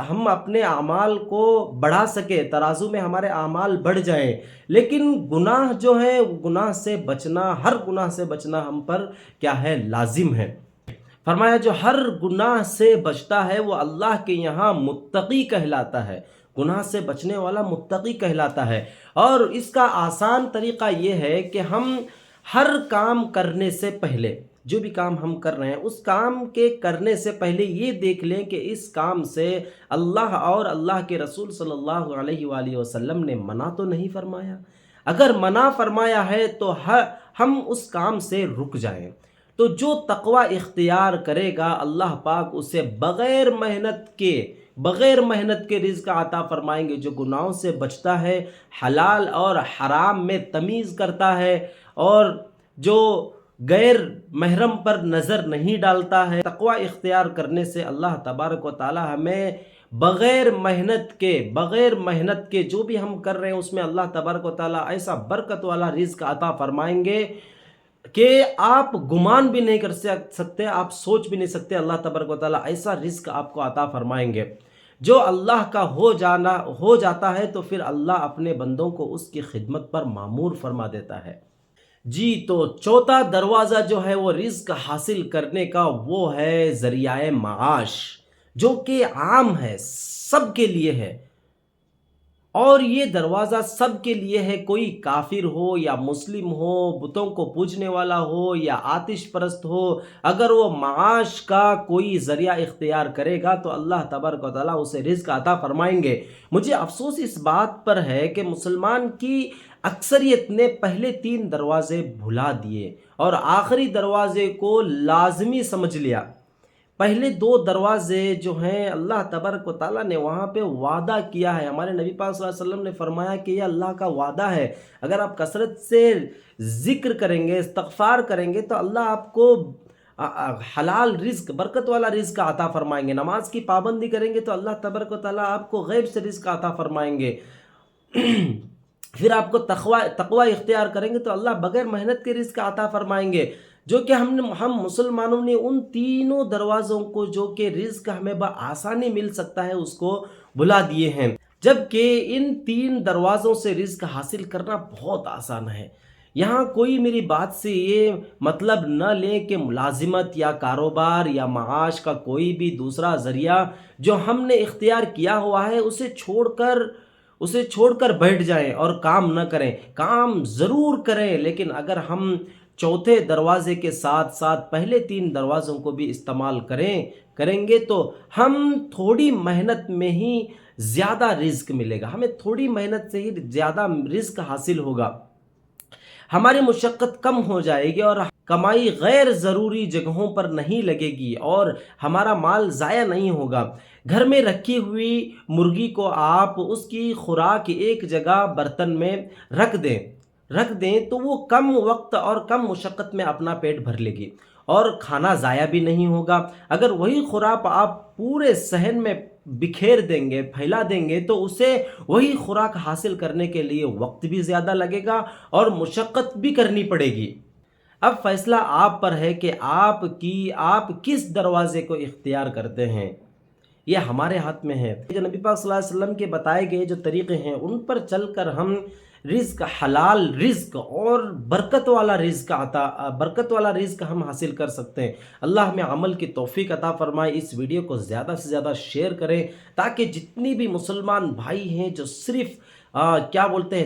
ہم اپنے اعمال کو بڑھا سکیں، ترازو میں ہمارے اعمال بڑھ جائیں، لیکن گناہ جو ہے گناہ سے بچنا، ہر گناہ سے بچنا ہم پر کیا ہے، لازم ہے۔ فرمایا جو ہر گناہ سے بچتا ہے وہ اللہ کے یہاں متقی کہلاتا ہے، گناہ سے بچنے والا متقی کہلاتا ہے۔ اور اس کا آسان طریقہ یہ ہے کہ ہم ہر کام کرنے سے پہلے، جو بھی کام ہم کر رہے ہیں اس کام کے کرنے سے پہلے یہ دیکھ لیں کہ اس کام سے اللہ اور اللہ کے رسول صلی اللہ علیہ وآلہ وسلم نے منع تو نہیں فرمایا۔ اگر منع فرمایا ہے تو ہم اس کام سے رک جائیں۔ تو جو تقوی اختیار کرے گا اللہ پاک اسے بغیر محنت کے رزق عطا فرمائیں گے۔ جو گناہوں سے بچتا ہے، حلال اور حرام میں تمیز کرتا ہے، اور جو غیر محرم پر نظر نہیں ڈالتا ہے، تقوی اختیار کرنے سے اللہ تبارک و تعالی ہمیں بغیر محنت کے جو بھی ہم کر رہے ہیں اس میں اللہ تبارک و تعالی ایسا برکت والا رزق عطا فرمائیں گے کہ آپ گمان بھی نہیں کر سکتے، آپ سوچ بھی نہیں سکتے۔ اللہ تبارک و تعالیٰ ایسا رزق آپ کو عطا فرمائیں گے۔ جو اللہ کا ہو جاتا ہے تو پھر اللہ اپنے بندوں کو اس کی خدمت پر مامور فرما دیتا ہے۔ جی، تو چوتھا دروازہ جو ہے وہ رزق حاصل کرنے کا وہ ہے ذریعہ معاش، جو کہ عام ہے، سب کے لیے ہے۔ اور یہ دروازہ سب کے لیے ہے، کوئی کافر ہو یا مسلم ہو، بتوں کو پوجنے والا ہو یا آتش پرست ہو، اگر وہ معاش کا کوئی ذریعہ اختیار کرے گا تو اللہ تبارک و تعالیٰ اسے رزق عطا فرمائیں گے۔ مجھے افسوس اس بات پر ہے کہ مسلمان کی اکثریت نے پہلے 3 دروازے بھلا دیے اور آخری دروازے کو لازمی سمجھ لیا۔ پہلے 2 دروازے جو ہیں اللہ تبارک و تعالیٰ نے وہاں پہ وعدہ کیا ہے، ہمارے نبی پاک صلی اللہ علیہ وسلم نے فرمایا کہ یہ اللہ کا وعدہ ہے، اگر آپ کثرت سے ذکر کریں گے، استغفار کریں گے تو اللہ آپ کو حلال رزق، برکت والا رزق عطا فرمائیں گے۔ نماز کی پابندی کریں گے تو اللہ تبارک و تعالیٰ آپ کو غیب سے رزق عطا فرمائیں گے۔ پھر آپ کو تقوی اختیار کریں گے تو اللہ بغیر محنت کے رزق عطا فرمائیں گے۔ جو کہ ہم مسلمانوں نے ان تینوں دروازوں کو جو کہ رزق ہمیں بآسانی مل سکتا ہے اس کو بھلا دیے ہیں، جبکہ ان 3 دروازوں سے رزق حاصل کرنا بہت آسان ہے۔ یہاں کوئی میری بات سے یہ مطلب نہ لیں کہ ملازمت یا کاروبار یا معاش کا کوئی بھی دوسرا ذریعہ جو ہم نے اختیار کیا ہوا ہے اسے چھوڑ کر بیٹھ جائیں اور کام نہ کریں۔ کام ضرور کریں، لیکن اگر ہم چوتھے دروازے کے ساتھ ساتھ پہلے 3 دروازوں کو بھی استعمال کریں گے تو ہم تھوڑی محنت میں ہی زیادہ رزق ملے گا، ہمیں تھوڑی محنت سے ہی زیادہ رزق حاصل ہوگا، ہماری مشقت کم ہو جائے گی اور کمائی غیر ضروری جگہوں پر نہیں لگے گی اور ہمارا مال ضائع نہیں ہوگا۔ گھر میں رکھی ہوئی مرغی کو آپ اس کی خوراک ایک جگہ برتن میں رکھ دیں تو وہ کم وقت اور کم مشقت میں اپنا پیٹ بھر لے گی اور کھانا ضائع بھی نہیں ہوگا۔ اگر وہی خوراک آپ پورے صحن میں بکھیر دیں گے، پھیلا دیں گے تو اسے وہی خوراک حاصل کرنے کے لیے وقت بھی زیادہ لگے گا اور مشقت بھی کرنی پڑے گی۔ اب فیصلہ آپ پر ہے کہ آپ کس دروازے کو اختیار کرتے ہیں، یہ ہمارے ہاتھ میں ہے۔ جو نبی پاک صلی اللہ علیہ وسلم کے بتائے گئے جو طریقے ہیں ان پر چل کر ہم رزق، حلال رزق اور برکت والا رزق ہم حاصل کر سکتے ہیں۔ اللہ ہمیں عمل کی توفیق عطا فرمائے۔ اس ویڈیو کو زیادہ سے زیادہ شیئر کریں تاکہ جتنی بھی مسلمان بھائی ہیں جو صرف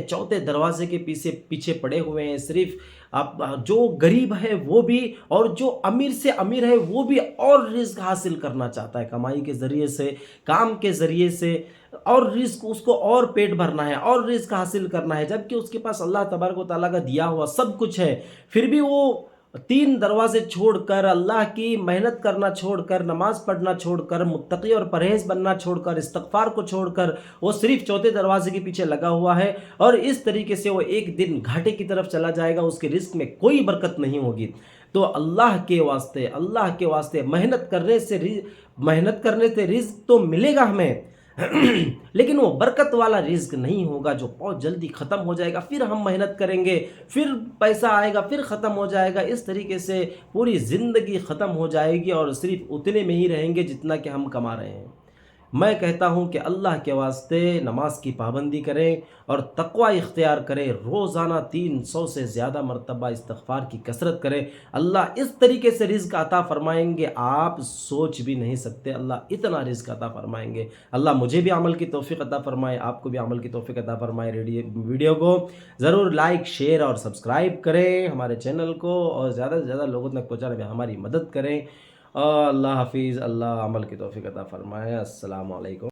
چوتھے دروازے کے پیچھے پڑے ہوئے ہیں، صرف جو غریب ہے وہ بھی اور جو امیر سے امیر ہے وہ بھی اور رزق حاصل کرنا چاہتا ہے، کمائی کے ذریعے سے، کام کے ذریعے سے، اور رزق اس کو اور پیٹ بھرنا ہے اور رزق حاصل کرنا ہے، جبکہ اس کے پاس اللہ تبارک و تعالیٰ کا دیا ہوا سب کچھ ہے، پھر بھی وہ 3 دروازے چھوڑ کر، اللہ کی محنت کرنا چھوڑ کر، نماز پڑھنا چھوڑ کر، متقی اور پرہیز بننا چھوڑ کر، استغفار کو چھوڑ کر وہ صرف چوتھے دروازے کے پیچھے لگا ہوا ہے، اور اس طریقے سے وہ ایک دن گھاٹے کی طرف چلا جائے گا، اس کے رزق میں کوئی برکت نہیں ہوگی۔ تو اللہ کے واسطے محنت کرنے سے رزق تو ملے گا ہمیں، لیکن وہ برکت والا رزق نہیں ہوگا جو بہت جلدی ختم ہو جائے گا، پھر ہم محنت کریں گے، پھر پیسہ آئے گا، پھر ختم ہو جائے گا، اس طریقے سے پوری زندگی ختم ہو جائے گی اور صرف اتنے میں ہی رہیں گے جتنا کہ ہم کما رہے ہیں۔ میں کہتا ہوں کہ اللہ کے واسطے نماز کی پابندی کریں اور تقوی اختیار کریں، روزانہ 300 سے زیادہ مرتبہ استغفار کی کثرت کریں۔ اللہ اس طریقے سے رزق عطا فرمائیں گے، آپ سوچ بھی نہیں سکتے اللہ اتنا رزق عطا فرمائیں گے۔ اللہ مجھے بھی عمل کی توفیق عطا فرمائے، آپ کو بھی عمل کی توفیق عطا فرمائے۔ ویڈیو کو ضرور لائک، شیئر اور سبسکرائب کریں ہمارے چینل کو، اور زیادہ سے زیادہ لوگوں تک پہنچانے میں ہماری مدد کریں۔ اللہ حافظ، اللہ عمل کی توفیق عطا فرمائے۔ السلام علیکم۔